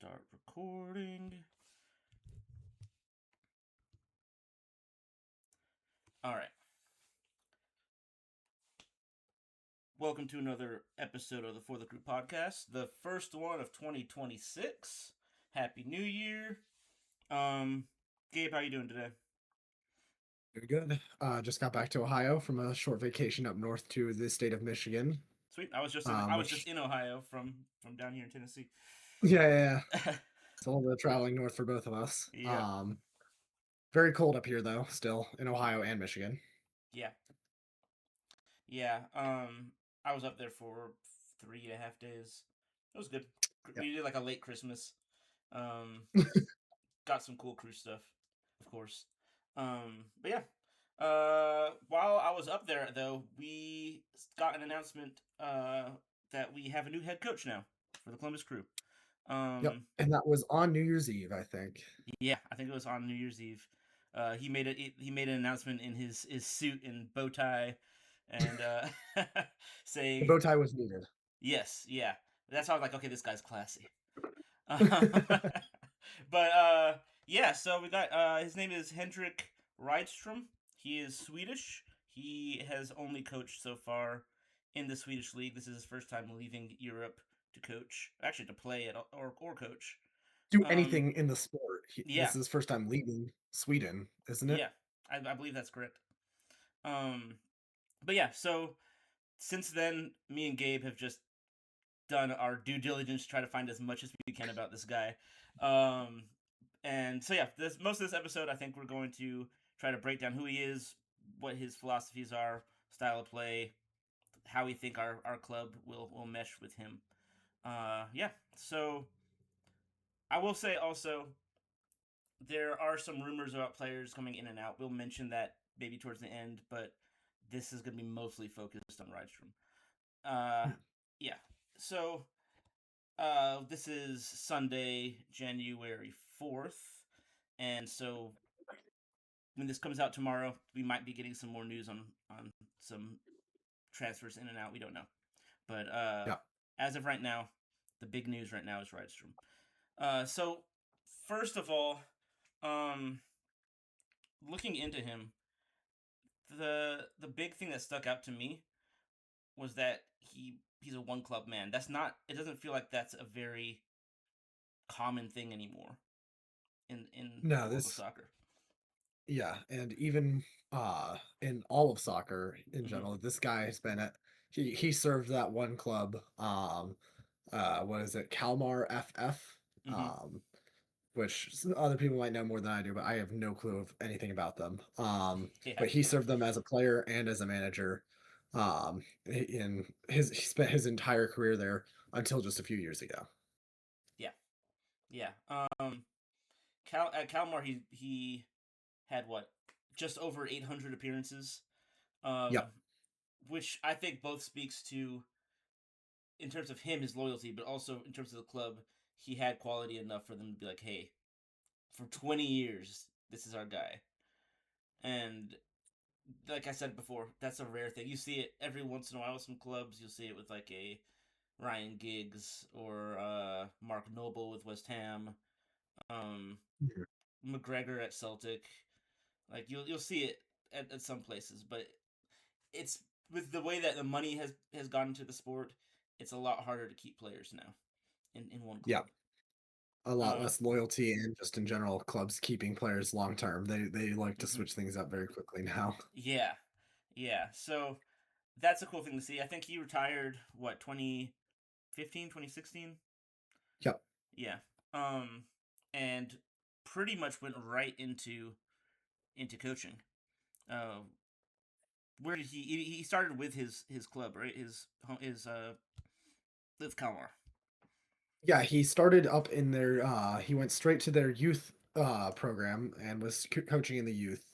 Start recording. All right. Welcome to another episode of the For the Crew podcast, the first one of 2026. Happy New Year. Gabe, how you doing today? Very good. Just got back to Ohio from a short vacation up north to the state of Michigan. Sweet. I was just Which in Ohio from down here in Tennessee. yeah. It's a little bit of traveling north for both of us. Yeah. Very cold up here though, still in Ohio and Michigan. Yeah. Yeah. I was up there for 3.5 days. It was good. Yep. We did like a late Christmas. Um, got some cool cruise stuff, of course. But yeah. While I was up there, though, we got an announcement that we have a new head coach now for the Columbus Crew. Yep. And that was on New Year's Eve, I think. Yeah, I think it was on New Year's Eve. He made an announcement in his suit and bow tie, and The saying bow tie was needed. yes, yeah. That's how I was like, okay, this guy's classy. But yeah, so we got his name is Henrik Rydström. He is Swedish. He has only coached so far in the Swedish league. This is his first time leaving Europe to coach, actually to play at or coach. Do Um, anything in the sport. yeah, This is his first time leaving Sweden, isn't it? yeah, I believe that's correct. Um, but yeah, so since then, me and Gabe have just done our due diligence to try to find as much as we can about this guy. Um, and so yeah, most of this episode, I think we're going to try to break down who he is, what his philosophies are, style of play, how we think our club will mesh with him. Yeah. So I will say also there are some rumors about players coming in and out. We'll mention that maybe towards the end, but this is going to be mostly focused on Rydstrom. Yeah. So this is Sunday, January 4th. And so when this comes out tomorrow, we might be getting some more news on some transfers in and out. We don't know. But Yeah. as of right now, the big news right now is Rydstrom. So first of all, um, looking into him, the big thing that stuck out to me was that he's a one club man. That's not. It doesn't feel like that's a very common thing anymore in the No, world of this soccer. yeah, and even in all of soccer in Mm-hmm. general, this guy has been at he served that one club, what is it, Kalmar FF, Mm-hmm. um, which other people might know more than I do, but I have no clue of anything about them. Yeah. But he served them as a player and as a manager. He spent his entire career there until just a few years ago. Yeah. Yeah. At Kalmar, he had what, just over 800 appearances, um, Yep. which I think both speaks to, in terms of him, his loyalty, but also in terms of the club, he had quality enough for them to be like, hey, for 20 years, this is our guy. And like I said before, that's a rare thing. You see it every once in a while with some clubs. You'll see it with like a Ryan Giggs or Mark Noble with West Ham, um, Mhm. McGregor at Celtic. Like you'll see it at some places, but it's with the way that the money has gone into the sport, it's a lot harder to keep players now in one club. Yep. A lot Uh, less loyalty and just in general clubs keeping players long term. They like to mm-hmm. switch things up very quickly now. Yeah, yeah. So that's a cool thing to see. I think he retired what 2015, 2016. Yep. Yeah. Um, and pretty much went right into coaching. Uh, where did he started with his club, right? His Liv Kalmar. Yeah, he started up in their he went straight to their youth program and was coaching in the youth.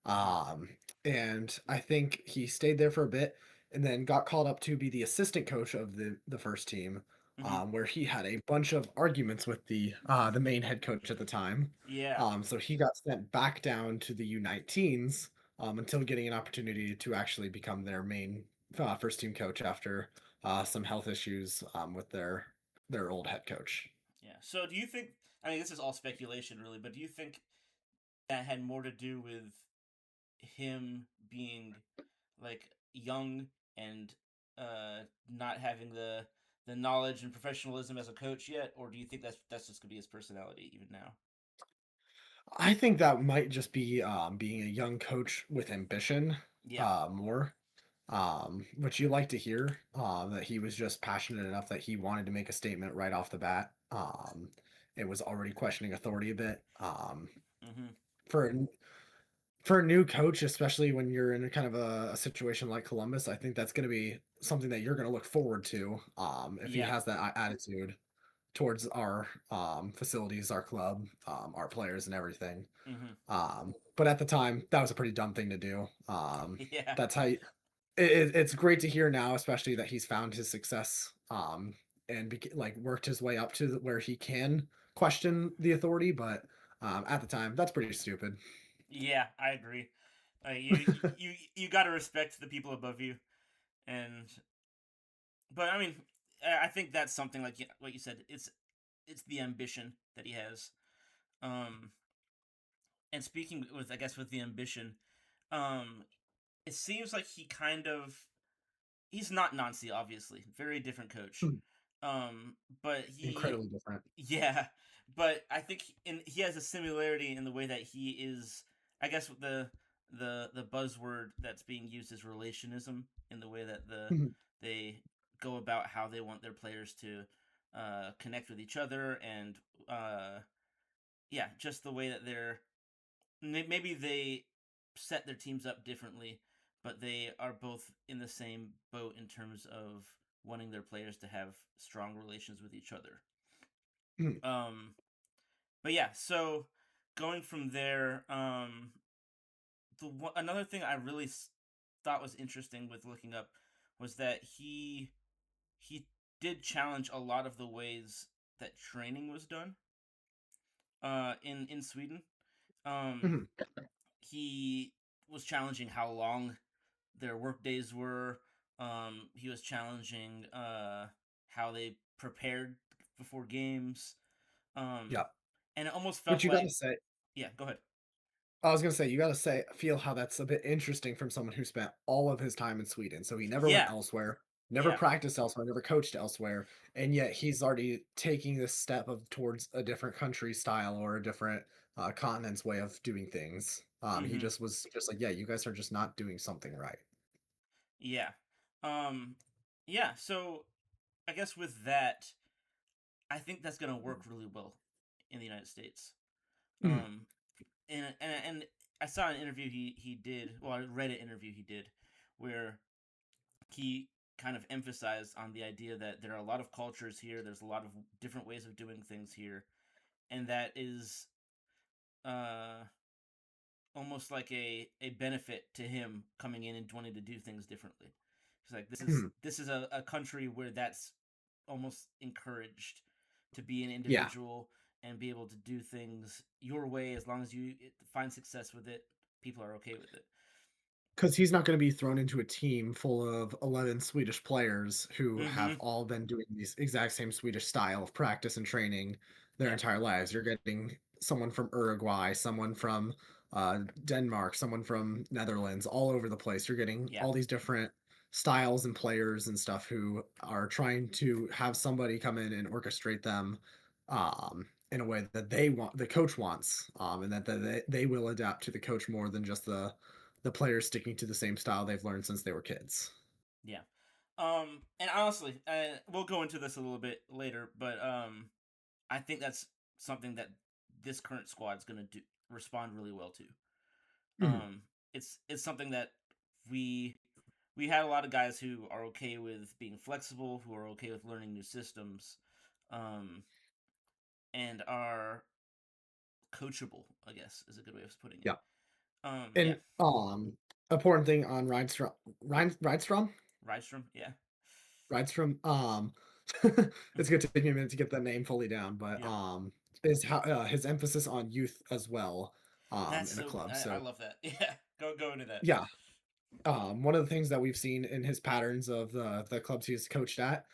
Mm-hmm. Um and I think he stayed there for a bit and then got called up to be the assistant coach of the first team, Mm-hmm. where he had a bunch of arguments with the main head coach at the time. Yeah. So he got sent back down to the U19s, until getting an opportunity to actually become their main first team coach after some health issues with their old head coach. Yeah. So do you think? I mean, this is all speculation, really, but do you think that had more to do with him being like young and not having the knowledge and professionalism as a coach yet, or do you think that's just gonna be his personality even now? I think that might just be being a young coach with ambition Yeah. more. Which you like to hear, that he was just passionate enough that he wanted to make a statement right off the bat. It was already questioning authority a bit. Mm-hmm. For for a new coach, especially when you're in a kind of a situation like Columbus, I think that's going to be something that you're going to look forward to. If he Yeah. has that attitude towards our facilities, our club, our players, and everything. Mm-hmm. But at the time, that was a pretty dumb thing to do. Yeah. That's how it's great to hear now, especially that he's found his success, and like worked his way up to where he can question the authority. But at the time, that's pretty stupid. Yeah. I agree. You got to respect the people above you, and but I mean, I think that's something like what you said. It's the ambition that he has. Um, and speaking with I guess with the ambition, um, it seems like he kind of he's not Nancy, obviously, very different coach. Um, but he Incredibly different. yeah, but I think he has a similarity in the way that he is. I guess the buzzword that's being used is relationism in the way that they go about how they want their players to connect with each other and uh, yeah, just the way that maybe they set their teams up differently, but they are both in the same boat in terms of wanting their players to have strong relations with each other. Um, but yeah, so going from there, another thing I really thought was interesting with looking up was that he did challenge a lot of the ways that training was done in Sweden. Um, he was challenging how long their work days were. He was challenging how they prepared before games. Um, Yeah, and it almost which felt you got to like, say. yeah, go ahead. I was gonna say you gotta say feel how that's a bit interesting from someone who spent all of his time in Sweden. So he never went Yeah, elsewhere, never yeah, practiced elsewhere, never coached elsewhere, and yet he's already taking this step of towards a different country style or a different continent's way of doing things. He mm-hmm, just was just like, yeah, you guys are just not doing something right. yeah, um, yeah. So I guess with that, I think that's gonna work really well in the United States. Mhm. Um, and I saw an interview he did. Well, I read an interview he did where he kind of emphasized on the idea that there are a lot of cultures here. There's a lot of different ways of doing things here, and that is uh, almost like a benefit to him coming in and wanting to do things differently. He's like, Mhm. this is a country where that's almost encouraged to be an Yeah. individual and be able to do things your way as long as you find success with it. People are okay with it. Because he's not going to be thrown into a team full of 11 Swedish players who have Mm-hmm. all been doing these exact same Swedish style of practice and training their Yeah. entire lives. You're getting someone from Uruguay, someone from Denmark, someone from Netherlands, all over the place. You're getting Yeah. all these different styles and players and stuff who are trying to have somebody come in and orchestrate them in a way that they want, the coach wants, and that they will adapt to the coach more than just the players sticking to the same style they've learned since they were kids. Yeah. And honestly, we'll go into this a little bit later, but I think that's something that this current squad's gonna do respond really well to. Mhm. Um, it's something that we we had a lot of guys who are okay with being flexible, who are okay with learning new systems, um, and are coachable. I guess is a good way of putting it. Yeah. Yeah, And important thing on Rydstrom? Rydstrom. Yeah, Rydstrom, it's gonna take me a minute to get that name fully down, but yep. is how his emphasis on youth as well, That's in a so. club. I So love that. Yeah, go into that. yeah, one of the things that we've seen in his patterns of the clubs he's coached at,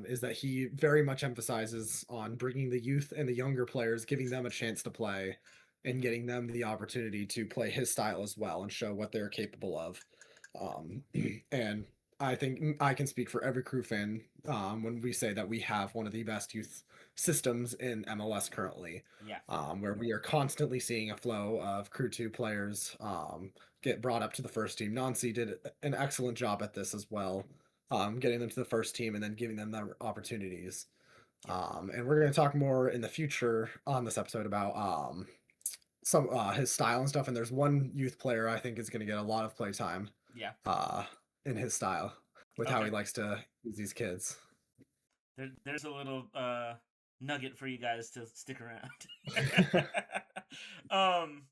is that he very much emphasizes on bringing the youth and the younger players, giving them a chance to play, and Hmm. getting them the opportunity to play his style as well and show what they're capable of. Um, and I think I can speak for every crew fan when we say that we have one of the best youth systems in MLS currently, Yeah. where we are constantly seeing a flow of Crew 2 players get brought up to the first team. Nancy did an excellent job at this as well, getting them to the first team and then giving them the opportunities. Yeah. And we're going to talk more in the future on this episode about some his style and stuff. And there's one youth player I think is going to get a lot of play time Yeah. uh, in his style with how Okay. he likes to use these kids. There's a little nugget for you guys to stick around. um,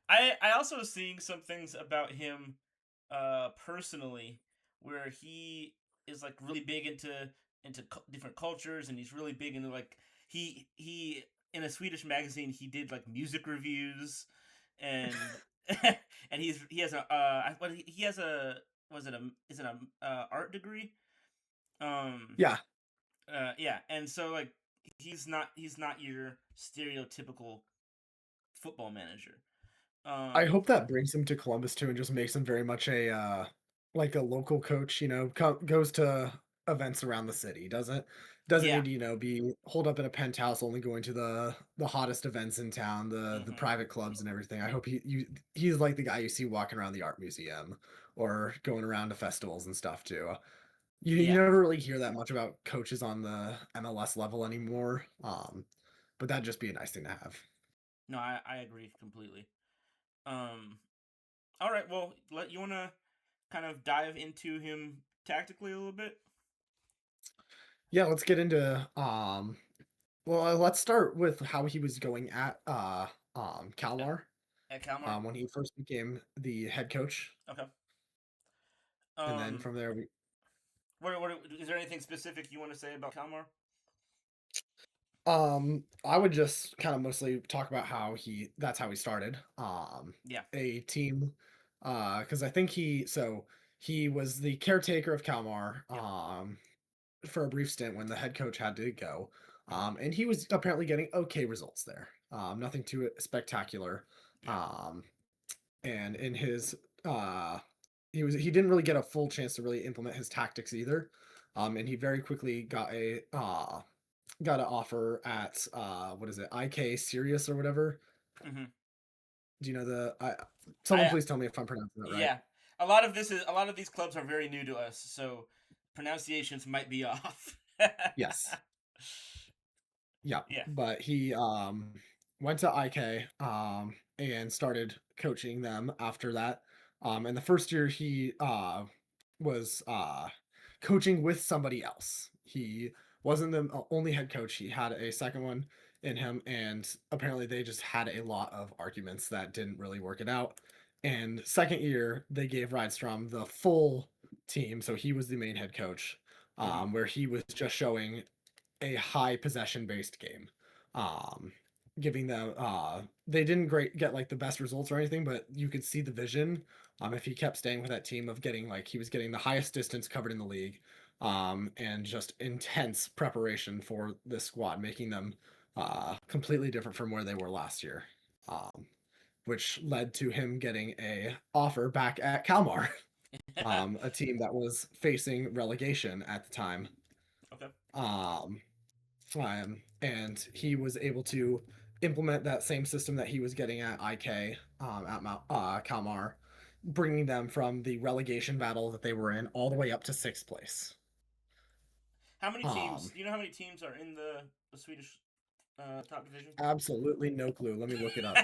I also was seeing some things about him personally where he is like really big into different cultures, and he's really big into like he in a Swedish magazine he did like music reviews, and and he has a what he has a was it a is it a art degree. um Yeah, yeah, and so like he's not your stereotypical football manager. I um hope that brings him to Columbus too, and just makes him very much a like a local coach. Goes to events around the city. Doesn't yeah. need to be holed up in a penthouse, only going to the hottest events in town, the Hmm. private clubs and everything. I hope he's like the guy you see walking around the art museum or going around to festivals and stuff too. You Yeah. never really hear that much about coaches on the MLS level anymore. But that'd just be a nice thing to have. No, I agree completely. um all right, well, you want to kind of dive into him tactically a little bit. Yeah, let's get into well, let's start with how he was going at at, Kalmar at Kalmar. when he first became the head coach, Okay. and then um from there we what is there anything specific you want to say about Kalmar? I would just kind of mostly talk about how that's how he started Yeah. a team because I think he was the caretaker of Kalmar Yep. for a brief stint when the head coach had to go. Hmm. And he was apparently getting okay results there. Nothing too spectacular. Yeah. Um, and in his he didn't really get a full chance to really implement his tactics either. And he very quickly got an offer at what is it, IK Sirius or whatever. Hmm. Do you know someone I please tell me if I'm pronouncing that right? Yeah, a lot of these clubs are very new to us, so pronunciations might be off. Yes. Yeah, Yeah. but he went to IK and started coaching them after that. And the first year he was coaching with somebody else. He wasn't the only head coach. He had a second one in him, and apparently they just had a lot of arguments that didn't really work it out. And second year they gave Rydström the full team, so he was the main head coach, Hmm. where he was just showing a high possession based game. Um, Giving them they didn't great get like the best results or anything, but you could see the vision. If he kept staying with that team of getting like he was getting the highest distance covered in the league, and just intense preparation for this squad, making them completely different from where they were last year. Which led to him getting a offer back at Kalmar, a team that was facing relegation at the time. Okay. Um, and he was able to implement that same system that he was getting at IK at Kalmar, bringing them from the relegation battle that they were in all the way up to sixth place. How many teams? Um, Do you know how many teams are in the Swedish top division? Absolutely no clue. Let me look it up.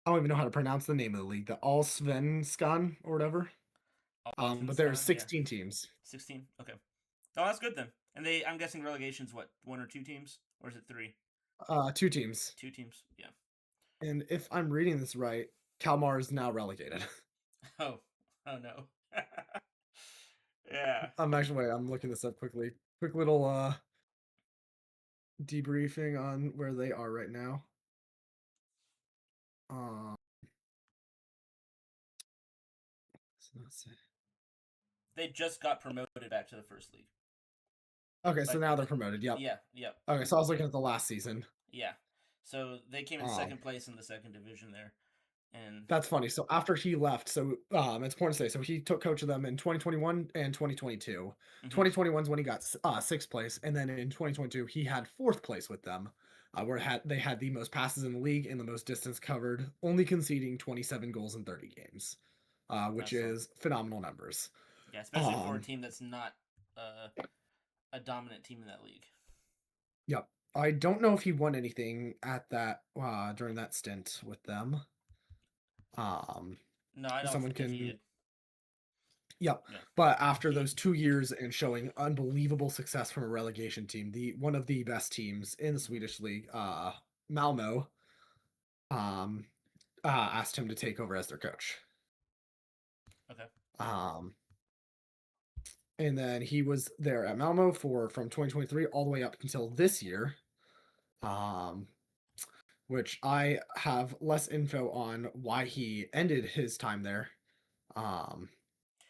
I don't even know how to pronounce the name of the league, the Allsvenskan or whatever. But there's Allsvenskan, yeah. 16 teams. 16. Okay. Oh, that's good then. And I'm guessing relegation's what, one or two teams, or is it three? Two teams. Two teams. Yeah. And if I'm reading this right, Kalmar is now relegated. Oh. Oh no. Yeah. I'm looking this up quickly. Quick little debriefing on where they are right now. Um, let's see. They just got promoted back to the first league. Okay, so now they're Like promoted. Yep. yeah, yep, Okay, so I was looking at the last season. yeah. So they came in Um, second place in the second division there, and that's funny. So after he left, so it's important to say, so he took coach of them in 2021 and 2022. mhm, 2021 is when he got sixth place, and then in 2022 he had fourth place with them, where they had the most passes in the league and the most distance covered, only conceding 27 goals in 30 games, which so is phenomenal numbers. yeah, especially for a Um, team that's not a dominant team in that league. yep. I don't know if he won anything at that during that stint with them. Um, No, I don't someone think he can did. Yep. Yeah. But after those 2 years and showing unbelievable success from a relegation team, the one of the best teams in the Mhm. Swedish league, Malmo, um, asked him to take over as their coach. Okay. Um, and then he was there at Malmo from 2023 all the way up until this year, um, which I have less info on why he ended his time there. Um,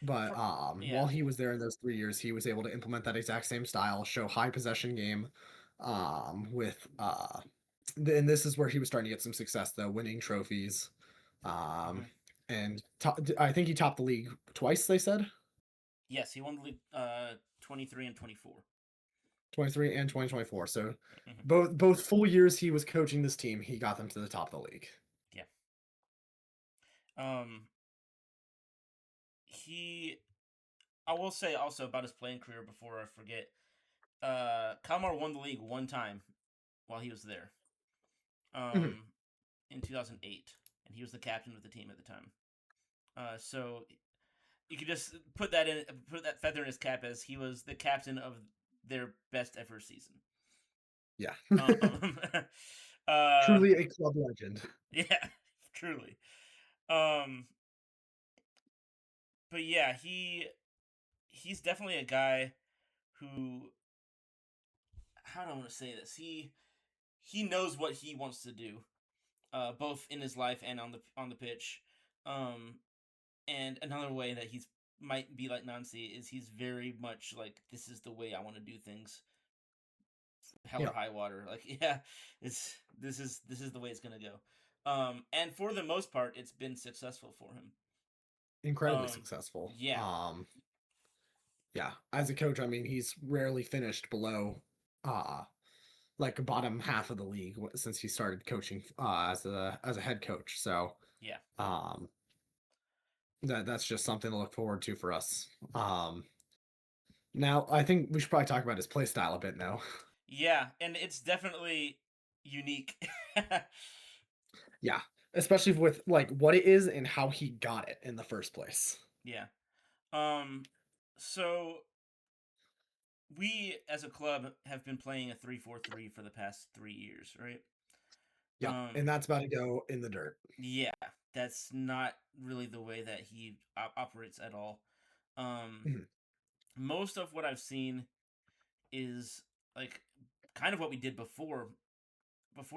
But For yeah. while he was there in those 3 years, he was able to implement that exact same style, show high possession game. With and this is where he was starting to get some success, though, winning trophies. Um, Mhm. and I think he topped the league twice. They said Yes, he won the league 23 and 24. 23 and 2024. So Mhm. both full years he was coaching this team, he got them to the top of the league. Yeah. Um, he. I will say also about his playing career before I forget. Kalmar won the league one time while he was there. Mhm. In 2008, and he was the captain of the team at the time. So you could just put that feather in his cap as he was the captain of their best ever season. Yeah, Um, uh, truly a club legend. yeah, truly. Um, but yeah, he's definitely a guy who, how do I want to say this? He knows what he wants to do, both in his life and on the pitch. Um, and another way that he's might be like Nancy is he's very much like, this is the way I want to do things, hell or Yeah, high water. Like yeah, this is the way it's gonna go. And for the most part, it's been successful for him. incredibly Um, successful. yeah, Yeah, as a coach, I mean, he's rarely finished below uh like bottom half of the league since he started coaching as a head coach. So, yeah, um that's just something to look forward to for us. Now I think we should probably talk about his play style a bit now. yeah, and it's definitely unique. Yeah, especially with like what it is and how he got it in the first place. Yeah. Um. So we as a club have been playing a 3-4-3 for the past 3 years, right? Yep, Um. and that's about to go in the dirt. Yeah, that's not really the way that he operates at all. Um. Mhm. Most of what I've seen is like kind of what we did before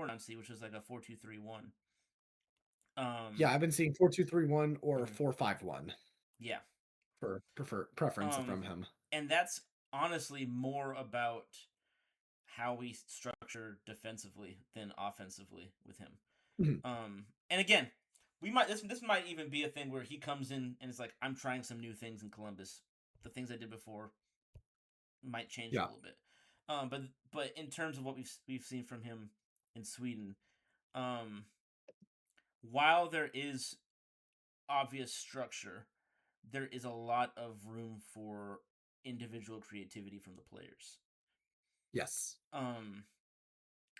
Nancy, which was like a 4-2-3-1. Yeah, Um. I've been seeing 4-2-3-1 or Mhm. 4-5-1 Yeah. for preference Um. from him. And that's honestly more about how we structure defensively than offensively with him. Mhm. And again, we might this might even be a thing where he comes in and it's like, I'm trying some new things in Columbus. The things I did before might change a Yeah. little bit. But in terms of what we've seen from him in Sweden, um, while there is obvious structure, there is a lot of room for individual creativity from the players. Yes. Um,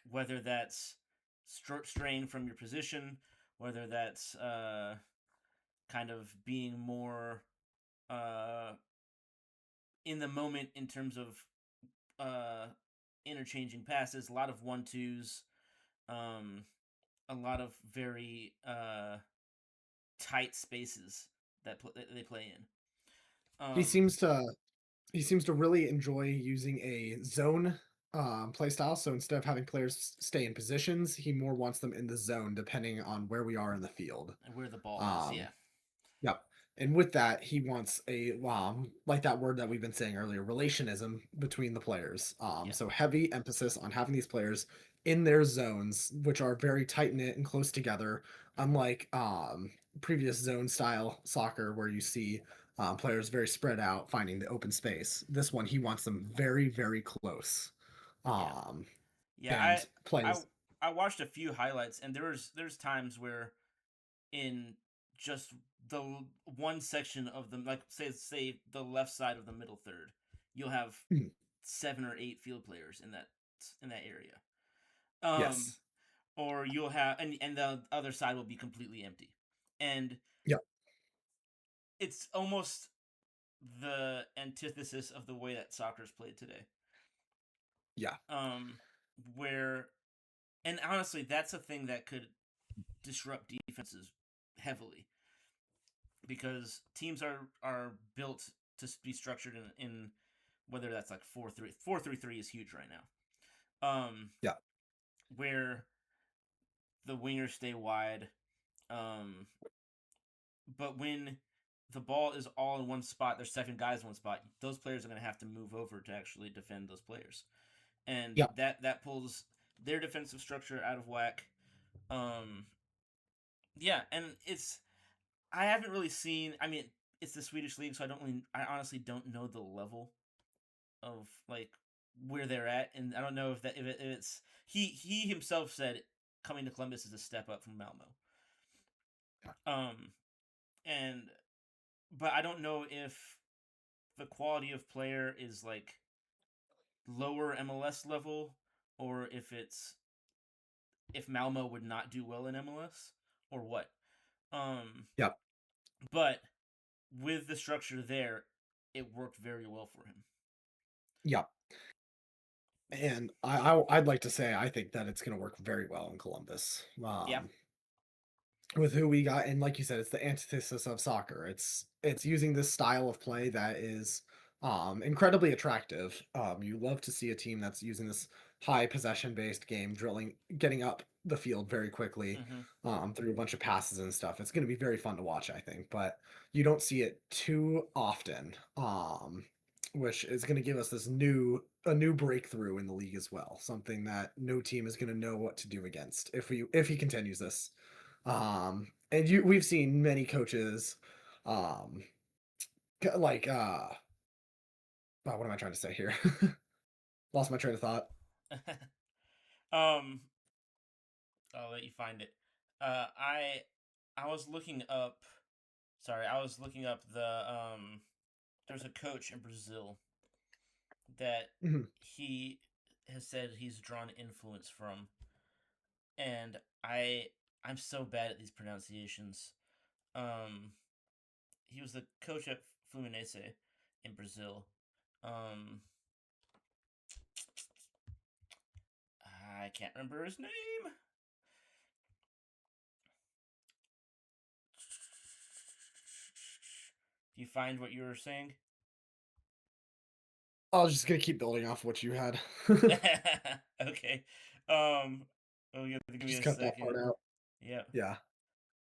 whether that's straying from your position, whether that's kind of being more uh, in the moment in terms of uh, interchanging passes, a lot of 1-2s, um, a lot of very tight spaces that they play in. He seems to he seems to really enjoy using a zone play style. So instead of having players stay in positions, he more wants them in the zone, depending on where we are in the field. And where the ball is, Um, yeah. Yep. And with that, he wants a like that word that we've been saying earlier, relationism between the players. Yeah. So heavy emphasis on having these players in their zones, which are very tight knit and close together, unlike previous zone style soccer where you see players very spread out, finding the open space. This one, he wants them very, very close, Yeah. um, Yeah, and I plays. I watched a few highlights, and there's times where in just the one section of them, like say the left side of the middle third, you'll have Mhm. 7 or 8 field players in that area. Um, Yes. or you'll have and the other side will be completely empty, and Yep. it's almost the antithesis of the way that soccer is played today. Yeah. Um, where and honestly, that's a thing that could disrupt defenses heavily because teams are built to be structured in whether that's like 4-3-3 is huge right now. Yeah. Where the wingers stay wide, um, but when the ball is all in one spot, there's 7 guys in one spot. Those players are going to have to move over to actually defend those players, and Yeah. that pulls their defensive structure out of whack. Um, yeah, and it's I haven't really seen. I mean, it's the Swedish league, so I don't really. I honestly don't know the level of like where they're at, and I don't know if it's he himself said coming to Columbus is a step up from Malmo. Um, and but I don't know if the quality of player is like lower MLS level or if Malmo would not do well in MLS or what. Um, Yeah. but with the structure there, it worked very well for him. Yeah. And I'd like to say I think that it's going to work very well in Columbus. Yeah. With who we got, and like you said, it's the antithesis of soccer. It's using this style of play that is incredibly attractive. You love to see a team that's using this high possession based game, getting up the field very quickly Mm-hmm. through a bunch of passes and stuff. It's going to be very fun to watch, I think, but you don't see it too often. Which is going to give us a new breakthrough in the league as well. Something that no team is going to know what to do against if he continues this. And we've seen many coaches, um, like wow, what am I trying to say here? Lost my train of thought. um, I'll let you find it. Uh, I I was looking up. Sorry, I was looking up the There's a coach in Brazil that Mhm. he has said he's drawn influence from, and I'm so bad at these pronunciations. Um, he was the coach at Fluminense in Brazil. Um, I can't remember his name. Do you find what you were saying? I was just gonna keep building off what you had. Okay. Um. Oh, you have to give me Just a cut that second. part out. Yeah. Yeah.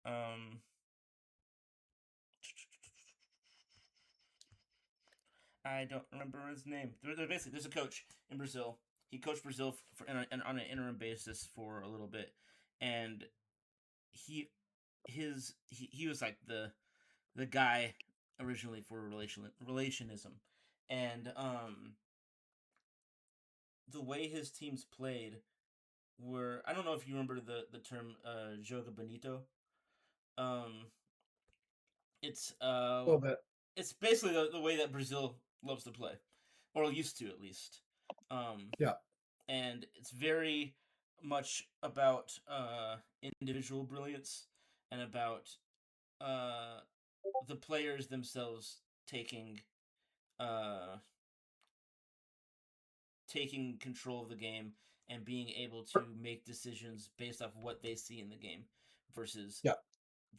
Um. I don't remember his name. Basically, there's a coach in Brazil. He coached Brazil on an interim basis for a little bit, and he he was like the guy originally for relationism, and the way his teams played were I don't know if you remember the term joga bonito. Um, it's A little bit. it's basically the way that Brazil loves to play, or used to at least. Um, Yeah. and it's very much about individual brilliance and about uh, the players themselves taking uh, taking control of the game and being able to make decisions based off what they see in the game versus Yeah.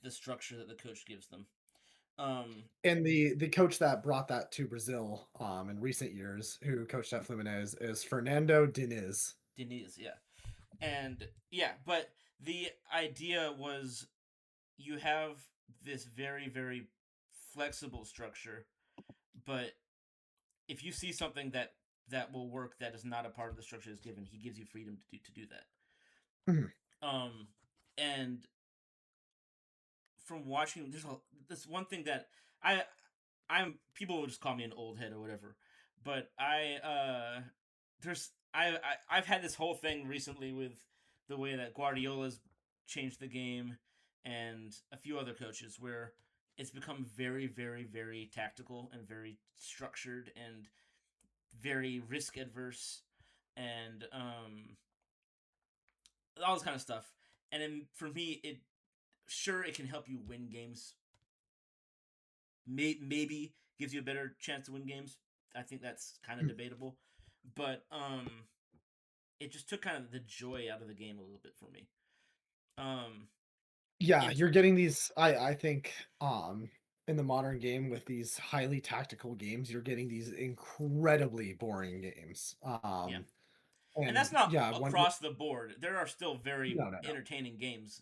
the structure that the coach gives them. And the coach that brought that to Brazil, in recent years, who coached at Fluminense, is Fernando Diniz. Diniz, yeah. And yeah, but the idea was you have this very, very flexible structure, but if you see something that will work that is not a part of the structure that's given, he gives you freedom to do that. Mhm. Um, and from watching, this one thing that I I'm people will just call me an old head or whatever, but I've had this whole thing recently with the way that Guardiola's changed the game and a few other coaches where it's become very, very, very tactical and very structured and very risk adverse and all this kind of stuff. And then for me, it can help you win games. Maybe gives you a better chance to win games. I think that's kind of debatable, but it just took kind of the joy out of the game a little bit for me. Um, Yeah, in you're getting these. I think in the modern game with these highly tactical games, you're getting these incredibly boring games. Yeah, and And that's not yeah, one across the board. There are still very no. entertaining games,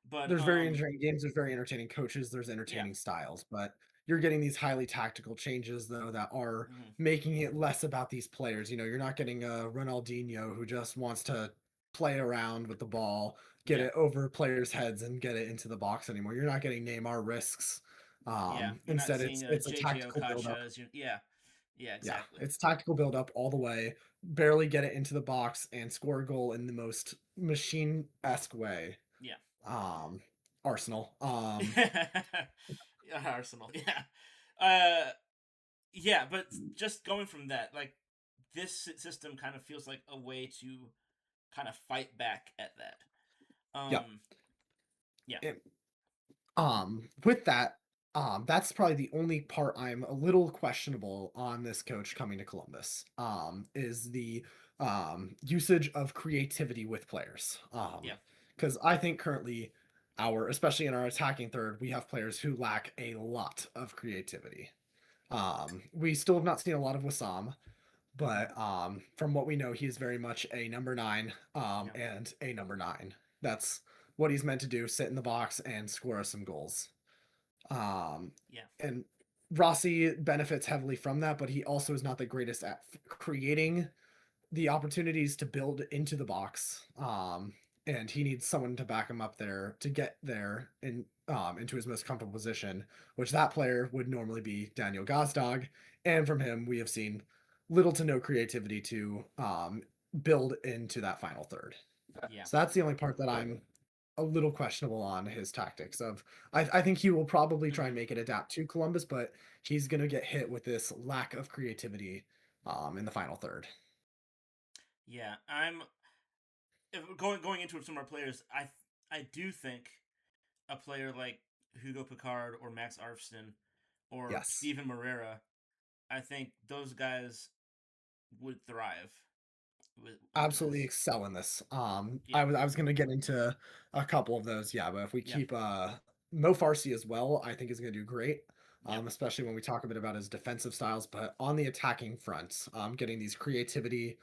but There's very entertaining games, there's very entertaining coaches, there's yeah, entertaining styles, but you're getting these highly tactical changes though that are mm-hmm. making it less about these players. You know, you're not getting a Ronaldinho who just wants to play around with the ball, get Yeah, it over players' heads and get it into the box anymore. You're not getting Neymar risks. yeah. You're not Instead seeing a it's a JJ tactical build up. Okocha as yeah, yeah, Yeah, exactly. it's tactical build up all the way, barely get it into the box and score a goal in the most machine-esque way. Yeah. um Arsenal. Arsenal, yeah. Uh, yeah, but just going from that, like this system kind of feels like a way to kind of fight back at that. Yeah. Yeah, And, with that, that's probably the only part I'm a little questionable on this coach coming to Columbus. Is the usage of creativity with players. yeah, Because I think currently especially in our attacking third, we have players who lack a lot of creativity. We still have not seen a lot of Wissam, mm-hmm. but from what we know, he's very much a number nine, Yeah, and a number nine. That's what he's meant to do: sit in the box and score us some goals. Um, yeah, and Rossi benefits heavily from that, but he also is not the greatest at creating the opportunities to build into the box. And he needs someone to back him up there to get there into his most comfortable position, which that player would normally be Daniel Gazdag. And from him, we have seen little to no creativity to build into that final third. yeah. So that's the only part that I'm a little questionable on his tactics of. I think he will probably try and Mm-hmm. make it adapt to Columbus, but he's going to get hit with this lack of creativity in the final third. Yeah. I'm if going into some of our players. I do think a player like Hugo Picard or Max Arfston or Yes, Steven Moreira, I think those guys would thrive with absolutely this. excel in this. Yeah, I was going to get into a couple of those, yeah, but if we yeah, keep Mo Farsi as well, I think is going to do great. yeah, Especially when we talk a bit about his defensive styles, but on the attacking front, getting these creativity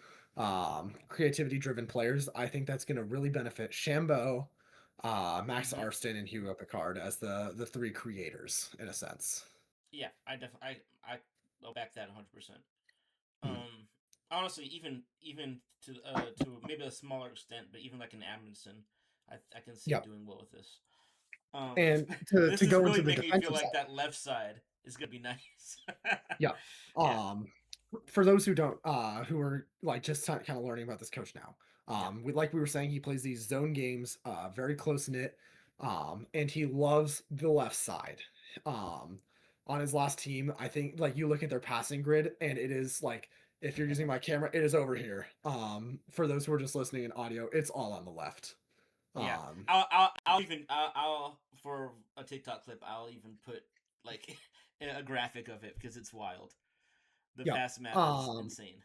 driven players, I think that's going to really benefit Shambo, Max mm-hmm. Arston, and Hugo Picard as the three creators in a sense. Yeah. I definitely I'll back that 100%. Hmm. Honestly, even to maybe a smaller extent, but even like an Amundsen, I can see Yep. doing well with this. And This to is go into really the making me feel defensive like side. that left side is gonna be nice. Yeah. Yeah, For those who don't, who are like just kind of learning about this coach now, yeah, like we were saying, he plays these zone games, very close knit, and he loves the left side. Um, on his last team, I think like you look at their passing grid, and it is like if you're using my camera, it is over here. For those who are just listening in audio, it's all on the left. yeah. Um, I'll even I'll for a TikTok clip I'll even put like a graphic of it because it's wild. The yeah. pass map is Um, insane.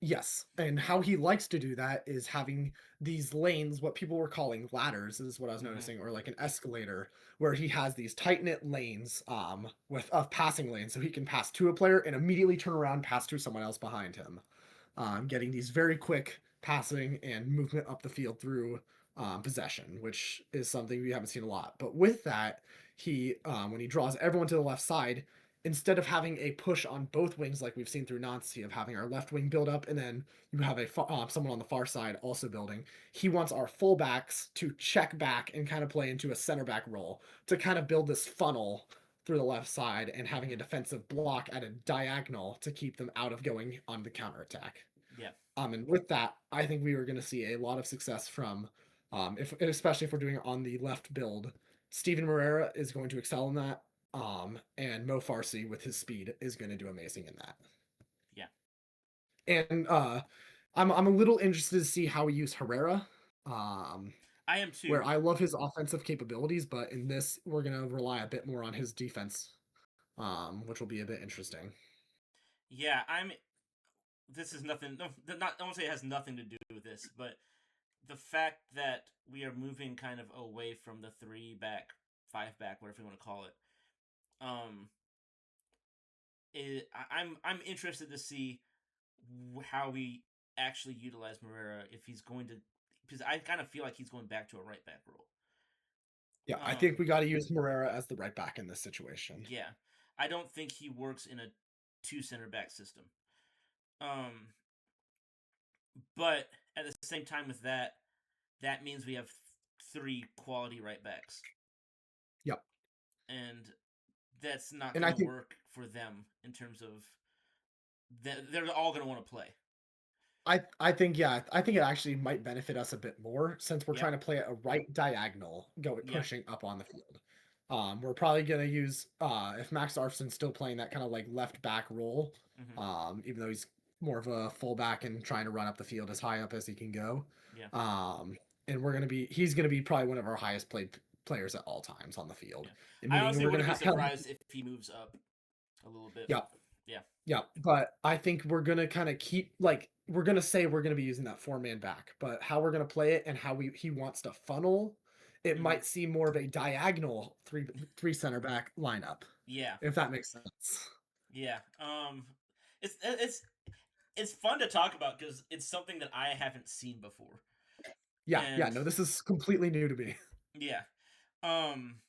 Yes, and how he likes to do that is having these lanes, what people were calling ladders, is what I was Mm-hmm. noticing, or like an escalator, where he has these tight knit lanes, with of passing lanes, so he can pass to a player and immediately turn around, pass to someone else behind him, getting these very quick passing and movement up the field through possession, which is something we haven't seen a lot. But with that, he when he draws everyone to the left side, instead of having a push on both wings like we've seen through Nancy of having our left wing build up and then you have someone on the far side also building, he wants our fullbacks to check back and kind of play into a center back role to kind of build this funnel through the left side and having a Mm-hmm. defensive block at a diagonal to keep them out of going on the counterattack. Yeah. And with that, I think we were going to see a lot of success from, if especially if we're doing it on the left build. Steven Moreira is going to excel in that, and Mo Farsi with his speed is going to do amazing in that. Yeah. And I'm a little interested to see how we use Herrera, um, I am where too. I love his offensive capabilities, but in this we're going to rely a bit more on his defense, which will be a bit interesting. Yeah, I'm. This is nothing. No, not. I won't say it has nothing to do with this, but the fact that we are moving kind of away from the three back, five back, whatever you want to call it. Um, I'm interested to see how we actually utilize Moreira if he's going to, because I kind of feel like he's going back to a right back role. Yeah, I Um, think we got to use Moreira as the right back in this situation. yeah, I don't think he works in a two center back system. Um, but at the same time with that, that means we have three quality right backs, Yep. and that's not And going I to think work for them in terms of they're all going to want to play. I think yeah, I think it actually might benefit us a bit more since we're Yep. trying to play a right diagonal, go Yep. pushing up on the field. We're probably gonna use if Max Arfson's still playing that kind of like left back role, Mm-hmm. even though he's more of a fullback and trying to run up the field as high up as he can go. Yeah. Um, and he's gonna be probably one of our highest played players at all times on the field. Yeah. And I meaning honestly we're gonna wouldn't be have surprised if he moves up a little bit. yeah. Yeah. Yeah, but I think we're gonna kind of keep like we're gonna say we're gonna be using that four-man back, but how we're gonna play it and how he wants to funnel, it Mm-hmm. might seem more of a diagonal three center back lineup, Yeah. if that makes sense. Yeah. It's it's fun to talk about because it's something that I haven't seen before, Yeah, yeah, and no, this is completely new to me. yeah. Um,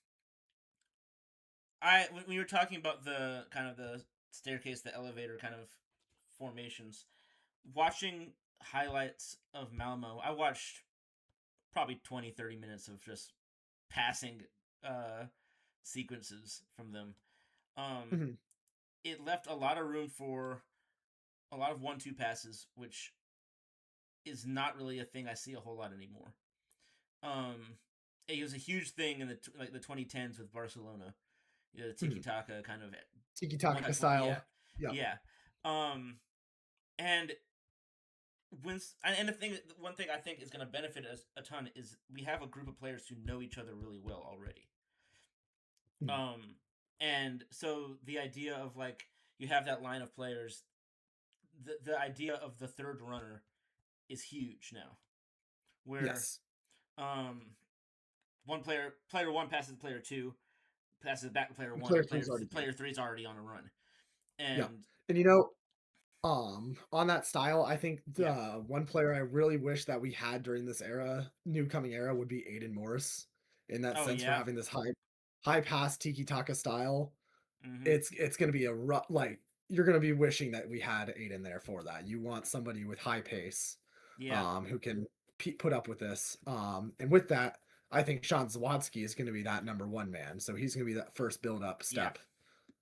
I when we were talking about the kind of the staircase, the elevator kind of formations, watching highlights of Malmo, I watched probably 20, 30 minutes of just passing uh sequences from them. Um, Mhm. it left a lot of room for a lot of 1-2 passes, which is not really a thing I see a whole lot anymore. Um, it was a huge thing in the 2010s with Barcelona. You know, the tiki Mhm. taka kind of Tiki one taka touch one. Yeah, style. Yep. yeah. Um, and and the thing, one thing I think is going to benefit us a ton is we have a group of players who know each other really well already. Mhm. Um, and so the idea of like you have that line of players, the idea of the third runner is huge now. Where Yes. um player one passes to player two, passes back to player one, Player and three is already good. player three is already on a run. Yep. And And on that style, I think yeah, the one player I really wish that we had during this era, new coming era, would be Aiden Morris. In that oh sense, for yeah, having this high pass tiki taka style, mm-hmm. it's gonna be a like you're gonna be wishing that we had Aiden there for that. You want somebody with high pace, Yeah, who can put up with this. And with that, I think Sean Zawadski is going to be that number one man. So he's going to be that first build up yeah, step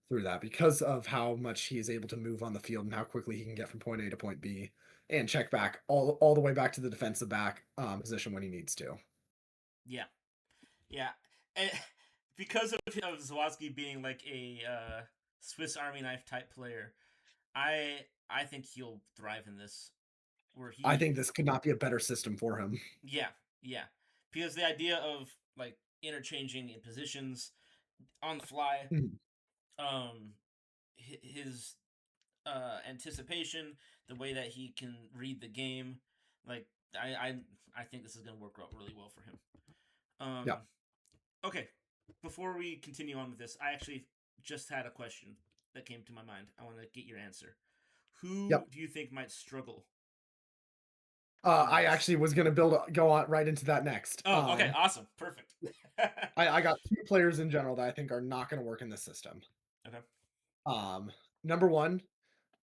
through that because of how much he is able to move on the field and how quickly he can get from point A to point B and check back all the way back to the defensive back position when he needs to. yeah, yeah. And because of Zawadzki being like a Swiss Army knife type player, I think he'll thrive in this. Where I he, think this could not be a better system for him. yeah, yeah, because the idea of like interchanging in positions on the fly, Mhm. um, his anticipation, the way that he can read the game. Like I think this is going to work out really well for him. Yeah. Okay, before we continue on with this, I actually just had a question that came to my mind. I want to get your answer. Who Yep. do you think might struggle in I this? actually was gonna go on right into that next. Oh, okay, awesome, perfect. I got two players in general that I think are not gonna work in this system. Okay, Um, Number one,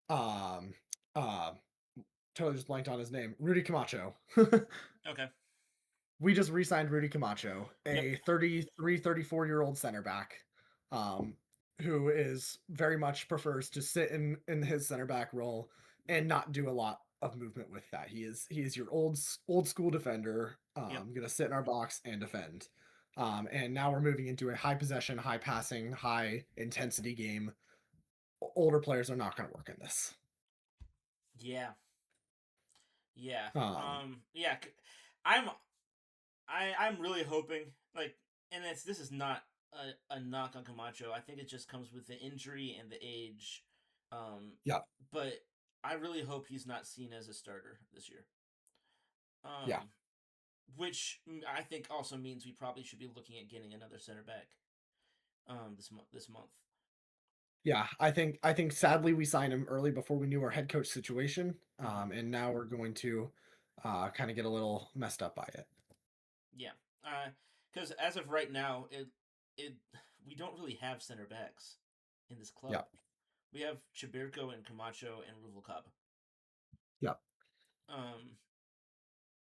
um, uh, totally just blanked on his name, Rudy Camacho. okay, We just re-signed Rudy Camacho, yep, a 33, 34-year-old center back, um, who is very much prefers to sit in his center back role and not do a lot of movement with that. He is your old school defender, yep, gonna sit in our box and defend. And now we're moving into a high possession, high passing, high intensity game. Older players are not going to work in this. yeah, yeah, Um, yeah. I'm I'm really hoping like, and this is not a knock on Camacho. I think it just comes with the injury and the age. yeah, But I really hope he's not seen as a starter this year. yeah, Um, which I think also means we probably should be looking at getting another center back. This month. yeah. I think sadly we signed him early before we knew our head coach situation, Mm-hmm. and now we're going to kind of get a little messed up by it. Yeah. Because as of right now, it we don't really have center backs in this club. Yeah, We have Chibirko and Camacho and Ruvalcaba. yeah. Um,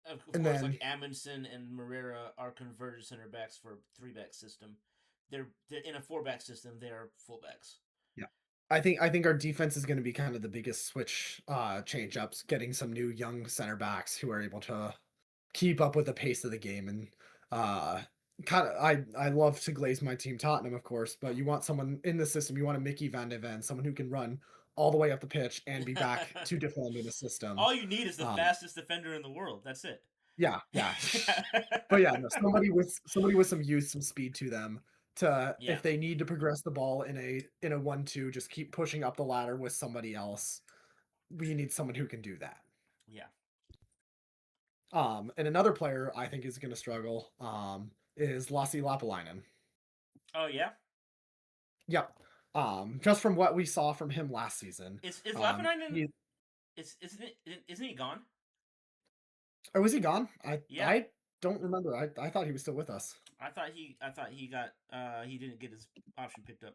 of And course, like then Amundsen and Moreira are converted center backs for 3-back system. They're in a 4-back system. They are fullbacks. yeah, I think our defense is going to be kind of the biggest switch change ups, getting some new young center backs who are able to keep up with the pace of the game and uh kind of I love to glaze my team Tottenham, of course, but you want someone in the system, you want a Mickey Van de Ven, someone who can run all the way up the pitch and be back to defend in a system. All you need is the Um fastest defender in the world. That's it. yeah, yeah. But yeah, no, somebody with some youth, some speed to them to Yeah, if they need to progress the ball in a 1-2, just keep pushing up the ladder with somebody else. We need someone who can do that. yeah. And another player I think is going to struggle is Lassi Lapalainen. Oh yeah. Yep. Just from what we saw from him last season. Is Lappanainen? He Isn't he gone? or was he gone? I Yeah, I don't remember. I thought he was still with us. I thought he got he didn't get his option picked up.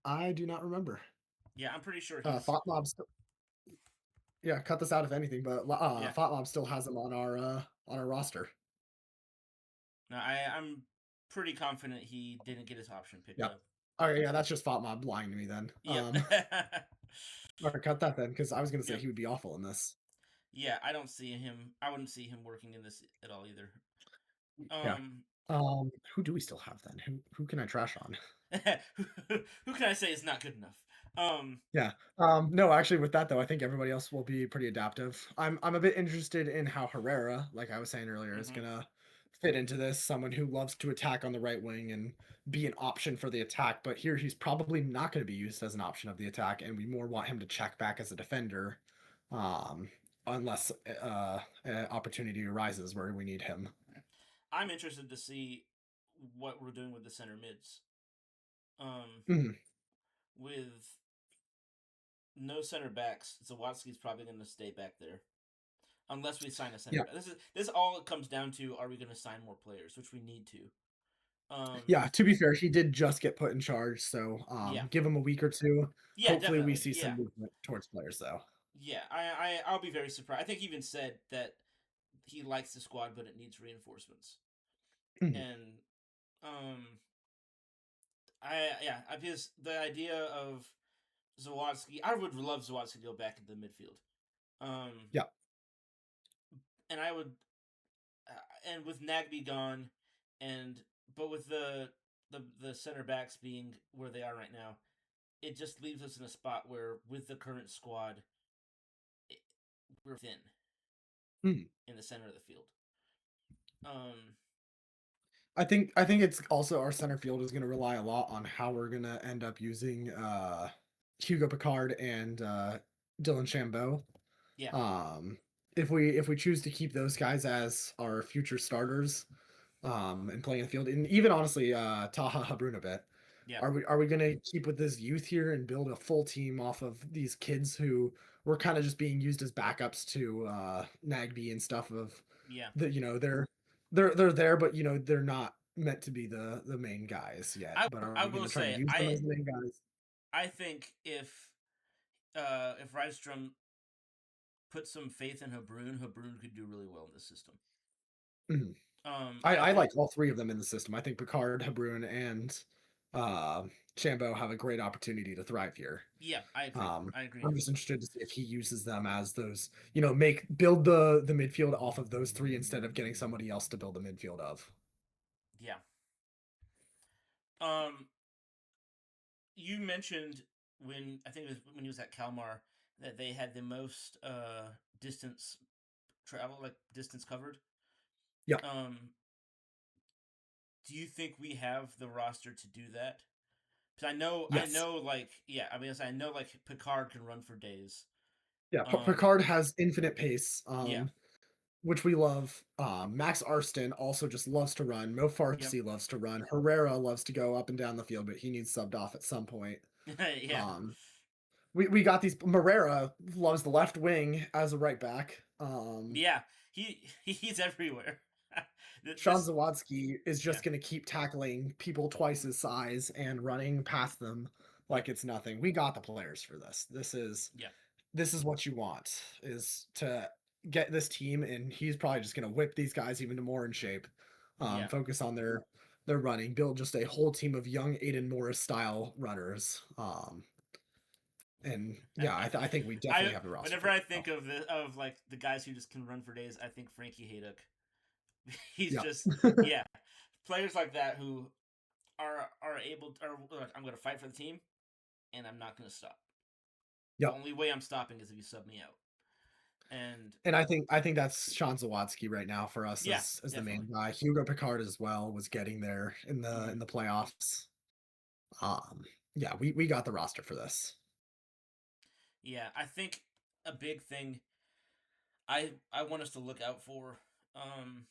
I do not remember. Yeah, I'm pretty sure he's Thought Mob still, yeah, cut this out if anything, but yeah. Thought Mob still has him on our roster. No, I'm pretty confident he didn't get his option picked Yep. up. Oh yeah, that's just Thought Mob lying to me then. Yep. Or cut that then because I was gonna say Yep. he would be awful in this. Yeah, I don't see him. I wouldn't see him working in this at all either. Yeah. Um, Who do we still have then? Who can I trash on? who can I say is not good enough? Um, Yeah. No, actually with that though, I think everybody else will be pretty adaptive. I'm a bit interested in how Herrera, like I was saying earlier, is mhm. gonna fit into this. Someone who loves to attack on the right wing and be an option for the attack, but here he's probably not going to be used as an option of the attack, and we more want him to check back as a defender, um, unless an opportunity arises where we need him. I'm interested to see what we're doing with the center mids. Um, Mhm. with no center backs, Zawadzki's probably going to stay back there unless we sign a center Yeah. back. This all it comes down to: are we going to sign more players, which we need to. Yeah, to be fair, he did just get put in charge, so Yeah, give him a week or two. yeah, Hopefully, we definitely, see yeah, some movement towards players, though. yeah. I'll be very surprised. I think he even said that he likes the squad, but it needs reinforcements. Mhm. And um, I because the idea of Zawadzki, I would love Zawadzki to go back into the midfield. Um, Yeah, and I would, and with Nagby gone, and but with the center backs being where they are right now, it just leaves us in a spot where with the current squad, it, we're thin mhm. in the center of the field. Um, I think it's also our center field is going to rely a lot on how we're going to end up using. Hugo Picard and Dylan Chambeau. Yeah. Um, if we choose to keep those guys as our future starters, and playing in the field, and even honestly, Taha Habrun a bit. Yeah. Are we going to keep with this youth here and build a full team off of these kids who were kind of just being used as backups to Nagby and stuff of Yeah. that, they're there, but they're not meant to be the main guys yet. I But are I we going will to try to say use them as the main guys? I think if Rydström put some faith in Habrun could do really well in this system. Mhm. I I think like all three of them in the system. I think Picard, Habrun, and uh, Shambo have a great opportunity to thrive here. yeah, I agree. Um, I agree. I'm just interested to see if he uses them as those, build the midfield off of those three instead of getting somebody else to build the midfield of. Yeah. Um, you mentioned when I think it was when he was at Kalmar that they had the most distance travel, like distance covered. Yeah. Um, do you think we have the roster to do that? Because I Yes. know, like, yeah, I mean, I know, like, Picard can run for days. Yeah. Um, Picard has infinite pace, yeah, which we love. Max Arston also just loves to run. Mo yep, Farsi loves to run. Herrera loves to go up and down the field, but he needs subbed off at some point. yeah, Um, we got these. Moreira loves the left wing as a right back. yeah. He's everywhere. Sean This, Zawadski is yeah, just going to keep tackling people twice his size and running past them yep, like it's nothing. We got the players for this. yeah, This is what you want, is to get this team, and he's probably just going to whip these guys even more in shape. yeah. Focus on their running, build just a whole team of young Aiden Morris style runners. And yeah, I think we definitely I have the roster whenever for it I now. think of like the guys who just can run for days, I think Frankie Haydock. He's Yeah. just yeah, players like that who are able to, are like, I'm going to fight for the team, and I'm not going to stop. The Yep. only way I'm stopping is if you sub me out. And And I think that's Sean Zawadski right now for us yeah, as the definitely. main guy. Hugo Picard as well was getting there in the Hmm. in the playoffs. Um, yeah, we got the roster for this. Yeah, I think a big thing I want us to look out for um,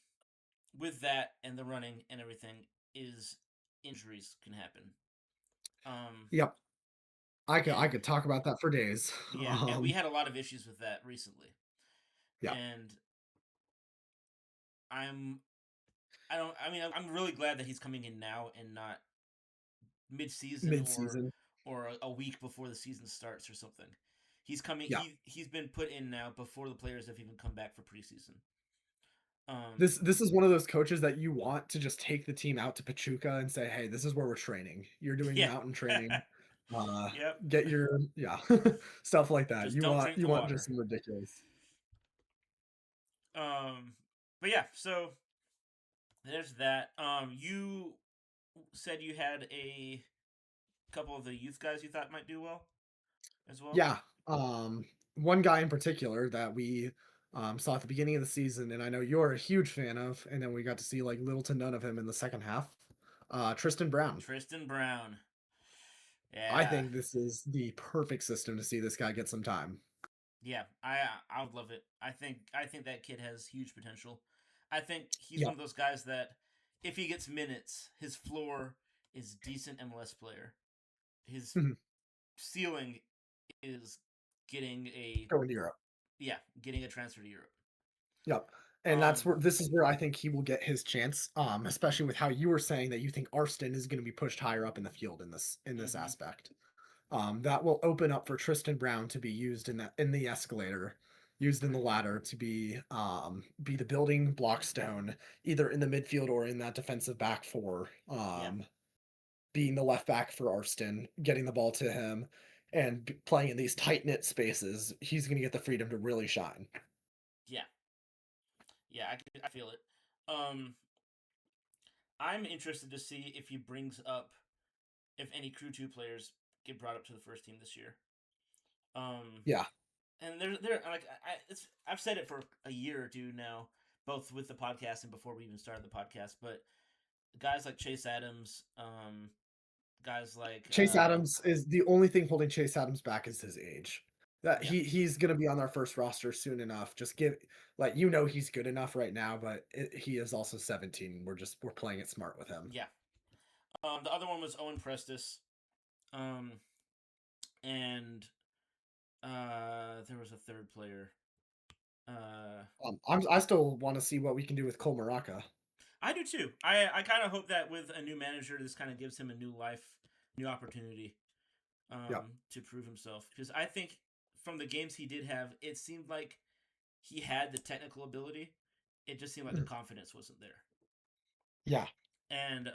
with that and the running and everything is injuries can happen. Um, Yep, I and could talk about that for days. yeah, and we had a lot of issues with that recently. Yeah, And I'm I don't I mean I'm really glad that he's coming in now and not mid-season mid-season. or a week before the season starts or something. He's coming. Yeah, He's been put in now before the players have even come back for preseason. this is one of those coaches that you want to just take the team out to Pachuca and say, hey, this is where we're training. You're doing Yeah, mountain training. Uh, yep. get your stuff like that. Just You don't want drink you the want just water. some ridiculous. But yeah, so there's that. You said you had a couple of the youth guys you thought might do well as well. Yeah, one guy in particular that we saw at the beginning of the season, and I know you're a huge fan of, and then we got to see like little to none of him in the second half. Tristan Brown. Tristan Brown. I Yeah, think this is the perfect system to see this guy get some time. yeah. I would love it. I think that kid has huge potential. I think he's one Yep. of those guys that if he gets minutes, his floor is decent MLS player. His Mhm. ceiling is getting a Going to Europe. yeah, getting a transfer to Europe. Yep. And Um, this is where I think he will get his chance, especially with how you were saying that you think Arston is going to be pushed higher up in the field in this mm-hmm. aspect. That will open up for Tristan Brown to be used in the escalator, used in the ladder to be the building block stone, either in the midfield or in that defensive back four. Yeah, Being the left back for Arston, getting the ball to him, and playing in these tight knit spaces, he's going to get the freedom to really shine. yeah, yeah. I feel it. Um, I'm interested to see if he brings up if any Crew 2 players get brought up to the first team this year. Um, Yeah. and they're like I've said it for a year or two now, both with the podcast and before we even started the podcast. But guys like Chase Adams, guys like Chase Adams is the only thing holding Chase Adams back is his age. That yeah, he's gonna be on our first roster soon enough. Just give he's good enough right now, but he is also 17. We're playing it smart with him. yeah. The other one was Owen Prestis, um, and there was a third player. I still want to see what we can do with Cole Maraca. I do too. I kind of hope that with a new manager, this kind of gives him a new life, new opportunity Yep. to prove himself. Because I think from the games he did have, it seemed like he had the technical ability. It just seemed like the confidence wasn't there. Yeah. And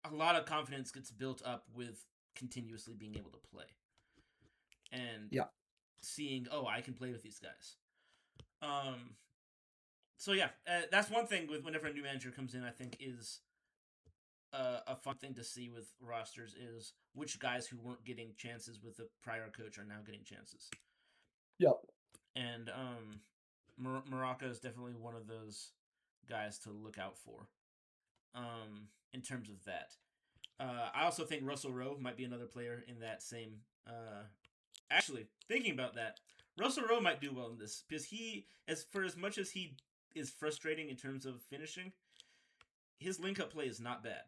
a lot of confidence gets built up with continuously being able to play and Yeah. seeing, oh, I can play with these guys. So yeah, that's one thing with whenever a new manager comes in, I think is a fun thing to see with rosters is which guys who weren't getting chances with the prior coach are now getting chances. Yep. And Maraca is definitely one of those guys to look out for. In terms of that, I also think Russell Rowe might be another player in that same. Actually, thinking about that, Russell Rowe might do well in this because as much as he is frustrating in terms of finishing, his link up play is not bad.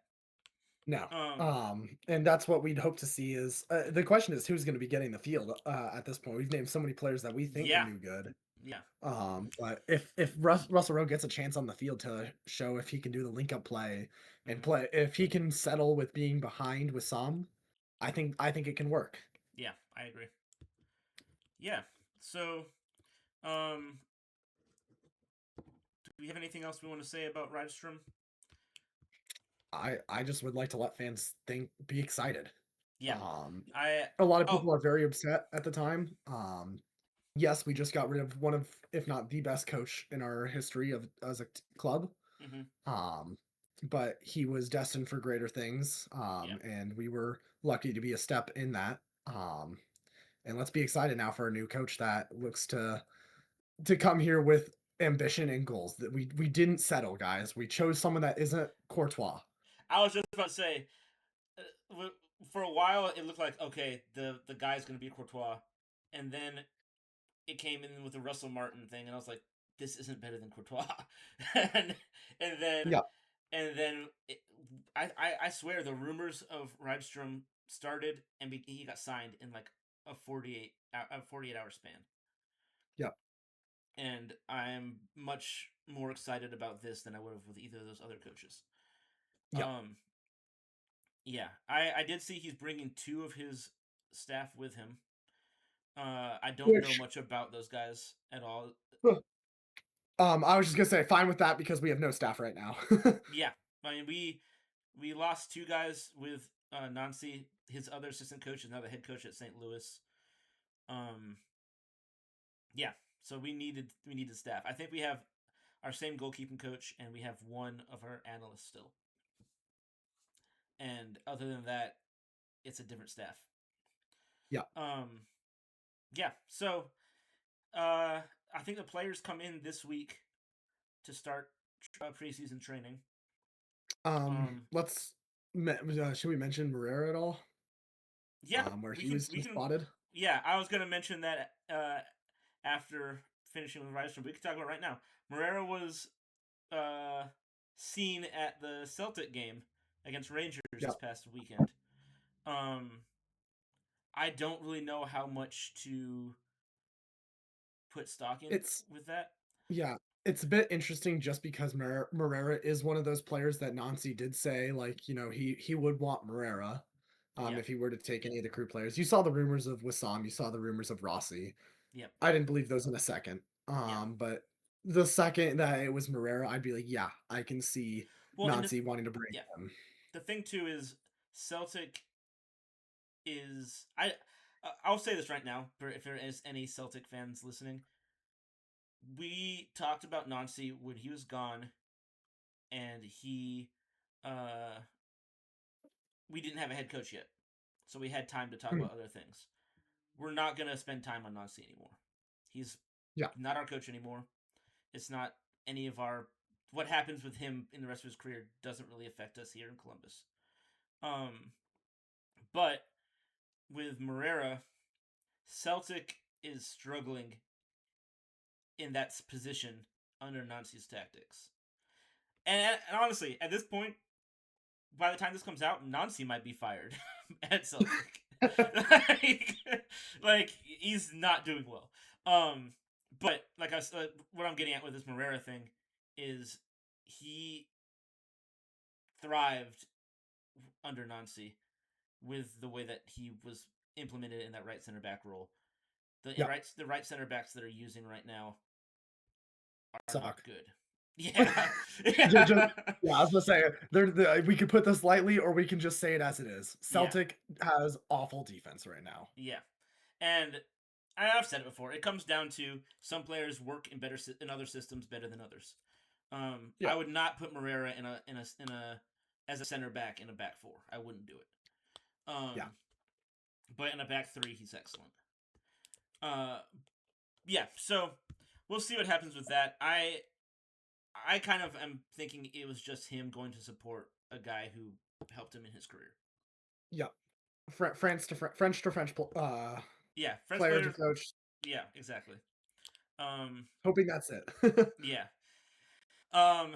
No. Um, And that's what we'd hope to see is the question is who's going to be getting the field at this point. We've named so many players that we think can yeah, do good. yeah, But if Russell Rowe gets a chance on the field to show if he can do the link up play and mm-hmm. play, if he can settle with being behind with some, I think it can work. Yeah, I agree. Yeah, so um, do we have anything else we want to say about Rydström? I just would like to let fans be excited. Yeah, Um, I a lot of oh people are very upset at the time. Yes, we just got rid of one of, if not the best coach in our history of as a club. mm-hmm. Um, but he was destined for greater things. Yeah. And we were lucky to be a step in that. Um, and let's be excited now for a new coach that looks to come here with ambition and goals. That we didn't settle, guys. We chose someone that isn't Courtois. I was just about to say, for a while it looked like okay, the guy's gonna be Courtois, and then it came in with the Russell Martin thing, and I was like, this isn't better than Courtois, and and then Yeah, and then it, I swear the rumors of Rydström started and he got signed in like a 48 hour span, yeah, and I'm much more excited about this than I would have with either of those other coaches. yeah. Um, yeah, I did see he's bringing two of his staff with him. I don't know Which much about those guys at all. I was just gonna say fine with that because we have no staff right now. Yeah, I mean we lost two guys with Nancy. His other assistant coach is now the head coach at St. Louis. Um, yeah, so we needed staff. I think we have our same goalkeeping coach, and we have one of our analysts still. And other than that, it's a different staff. Yeah. Um, yeah, so I think the players come in this week to start preseason training. Let's should we mention Moreira at all? Yeah, Where we he can was we just can. spotted. Yeah, I was gonna mention that after finishing with Rydström. We can talk about it right now. Moreira was uh, seen at the Celtic game against Rangers Yeah. this past weekend. Um, I don't really know how much to put stock in It's with that. Yeah, it's a bit interesting just because Moreira is one of those players that Nancy did say, like, he would want Moreira Yeah, if he were to take any of the crew players. You saw the rumors of Wissam, you saw the rumors of Rossi. yep, I didn't believe those in a second. yeah. But the second that it was Moreira, I'd be like, yeah, I can see Well, and Nancy wanting to bring yeah, him. the thing too is Celtic is I'll say this right now for if there is any Celtic fans listening. We talked about Nancy when he was gone, and uh, we didn't have a head coach yet, so we had time to talk Mm, about other things. We're not gonna spend time on Nancy anymore. He's yeah, not our coach anymore. It's not any of our what happens with him in the rest of his career doesn't really affect us here in Columbus. Um, but with Moreira, Celtic is struggling in that position under Nancy's tactics. And honestly, at this point, by the time this comes out, Nancy might be fired at Celtic. like, like he's not doing well. But like what I'm getting at with this Moreira thing is he thrived under Nancy with the way that he was implemented in that right center back role. Yeah, The right center backs that are using right now are not suck. good. Yeah. Just, Yeah. yeah, I was gonna say we could put this lightly, or we can just say it as it is. Yeah. Celtic has awful defense right now. Yeah. And I've said it before. It comes down to some players work in other systems better than others. Yeah, I would not put Moreira in a as a center back in a back four. I wouldn't do it. yeah, But in a back three, he's excellent. Uh, yeah. So we'll see what happens with that. I kind of am thinking it was just him going to support a guy who helped him in his career. yeah. French to French Yeah, French player to players. coach. Yeah, exactly. Um, Hoping that's it. yeah. Um,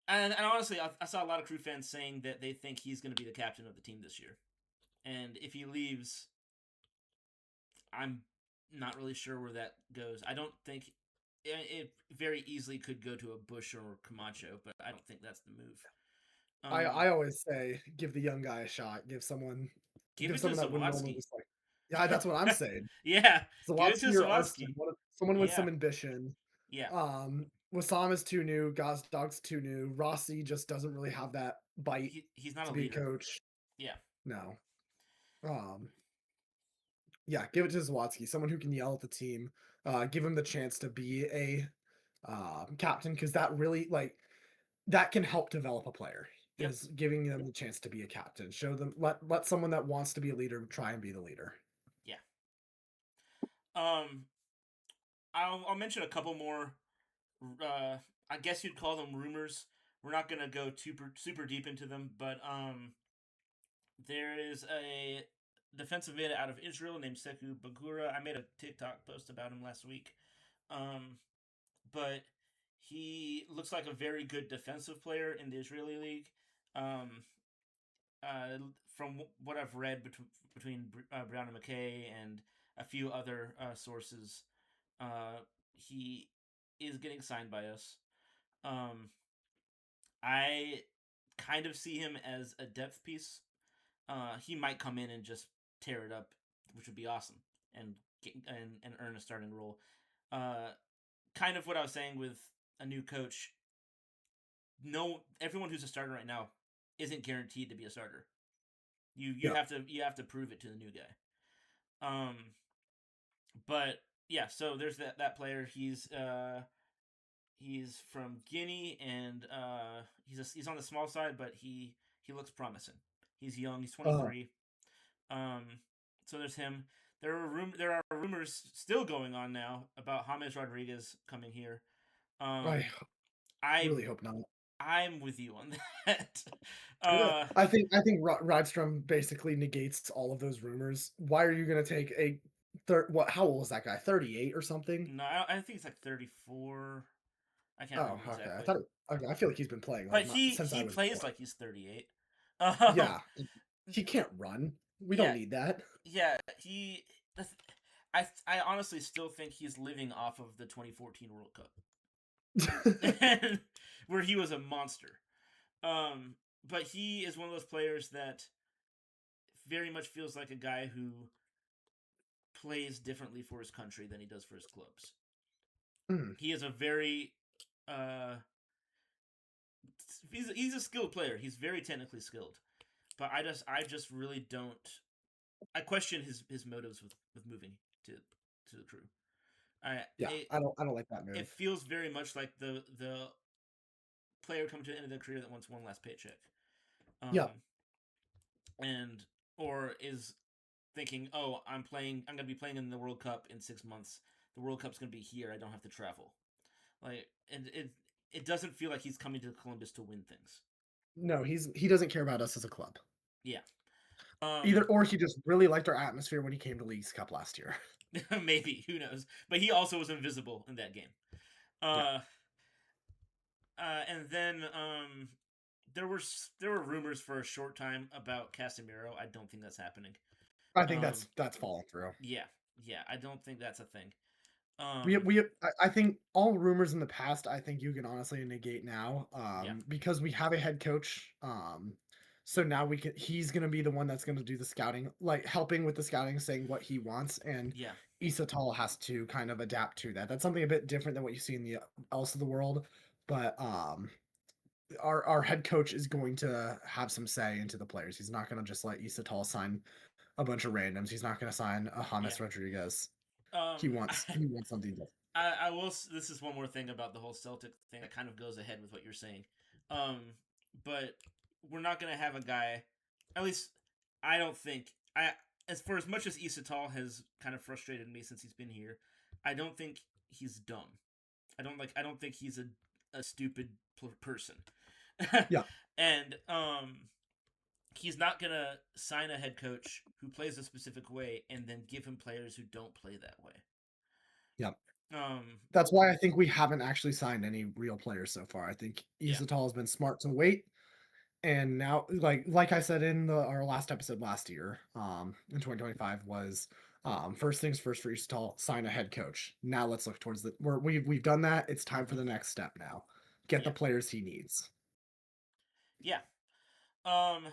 and honestly, I saw a lot of Crew fans saying that they think he's going to be the captain of the team this year. And if he leaves, I'm not really sure where that goes. I don't think it very easily could go to a Bush or Camacho, but I don't think that's the move. I always say give the young guy a shot. Give someone Give it to that wouldn't normally Zawadzki. just like. Yeah, that's what I'm saying. Yeah, give it to Zawadzki or Arston, Zawadzki. someone with Yeah, some ambition. yeah. Wassam is too new. Dog's too new. Rossi just doesn't really have that bite He's not a to be a leader. coach. Yeah, No. Um, yeah, give it to Zawadzki, someone who can yell at the team. Give him the chance to be a captain, because that really that can help develop a player. yep, Is giving them the chance to be a captain. Show them let someone that wants to be a leader try and be the leader. yeah. Um, I'll mention a couple more. Uh, I guess you'd call them rumors. We're not gonna go super deep into them, but there is a defensive mid out of Israel named Sekou Bangoura. I made a TikTok post about him last week. Um, but he looks like a very good defensive player in the Israeli league. Um, from what I've read between Brianna McKay and a few other sources, he is getting signed by us. Um, I kind of see him as a depth piece. He might come in and just tear it up, which would be awesome, and and earn a starting role. Uh, kind of what I was saying with a new coach. No, everyone who's a starter right now isn't guaranteed to be a starter. Yeah. You have to prove it to the new guy. Um, but yeah, so there's that player. He's from Guinea, and he's on the small side, but he looks promising. He's young. He's Uh, 23. Um, so there's him. There are rumors still going on now about James Rodríguez coming here. I I really hope not. I'm with you on that. Yeah, uh, I think Rydström basically negates all of those rumors. Why are you going to take a what? How old is that guy? 38 or something? no, I think it's like 34. I can't Oh, remember okay. exactly, Okay, I feel like he's been playing but like not since I he was plays born. like he's 38. Um, Yeah, he can't run. We don't yeah, need that. yeah. I honestly still think he's living off of the 2014 World Cup, where he was a monster. But he is one of those players that very much feels like a guy who plays differently for his country than he does for his clubs. Mm, He is a very uh, he's a skilled player. He's very technically skilled, but I just really don't. I question his motives with moving to the crew. I yeah, I don't like that it move. feels very much like the player coming to the end of their career that wants one last paycheck, Yeah, um, and or is thinking, oh, I'm gonna be playing in the World Cup in 6 months. The World Cup's gonna be here. I don't have to travel. Like, and it doesn't feel like he's coming to Columbus to win things. no, he doesn't care about us as a club. Yeah. Either or he just really liked our atmosphere when he came to Leagues Cup last year. Maybe, who knows? But he also was invisible in that game. Yeah. Uh, and then there were rumors for a short time about Casemiro. I don't think that's happening. I think Um, that's fallen through. yeah, yeah, I don't think that's a thing. We Um, we I think all rumors in the past, I think you can honestly negate now, yeah, because we have a head coach. So now he's gonna be the one that's gonna do the scouting, like helping with the scouting, saying what he wants, and yeah, Isatal has to kind of adapt to that. That's something a bit different than what you see in the else of the world, but our head coach is going to have some say into the players. He's not gonna just let Isatal sign a bunch of randoms. He's not gonna sign a yeah. James Rodríguez. Um, He wants something different. I will. This is one more thing about the whole Celtic thing that kind of goes ahead with what you're saying. Um, but we're not gonna have a guy. At least I don't think. As much as Isatal has kind of frustrated me since he's been here, I don't think he's dumb. I don't think he's a stupid person. Yeah. And he's not gonna sign a head coach who plays a specific way and then give him players who don't play that way. Yeah. Um, That's why I think we haven't actually signed any real players so far. I think yeah, Isatal has been smart to wait, and now, like I said in our last episode last year, in 2025 was, first things first for Isatal, sign a head coach. Now let's look towards we've done that. It's time for hmm the next step now. Get the yeah, players he needs. yeah. Um,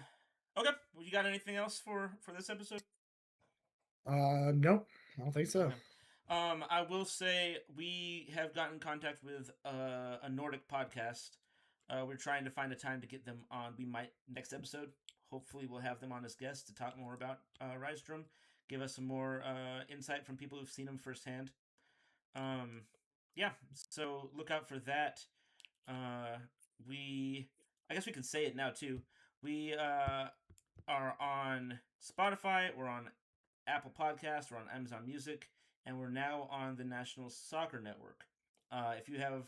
okay. Well, you got anything else for this episode? Nope, I don't think so. Okay. I will say we have gotten in contact with a Nordic podcast. We're trying to find a time to get them on. We might next episode. Hopefully, we'll have them on as guests to talk more about Rydström, give us some more insight from people who've seen him firsthand. Um, yeah, so look out for that. Uh, I guess we can say it now too. We are on Spotify. We're on Apple Podcasts. We're on Amazon Music, and we're now on the National Soccer Network. If you have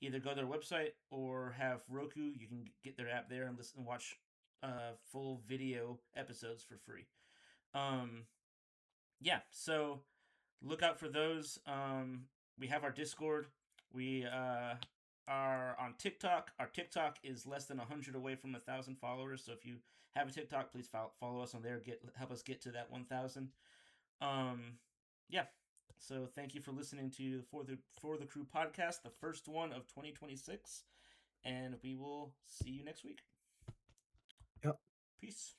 either go to their website or have Roku, you can get their app there and listen and watch full video episodes for free. Um, yeah, so look out for those. We have our Discord. We are on TikTok. Our TikTok is less than 100 away from 1,000 followers. So if you have a TikTok, please follow us on there. Help us get to that 1,000. Um, yeah. So thank you for listening to the For the Crew podcast, the first one of 2026, and we will see you next week. Yep. Peace.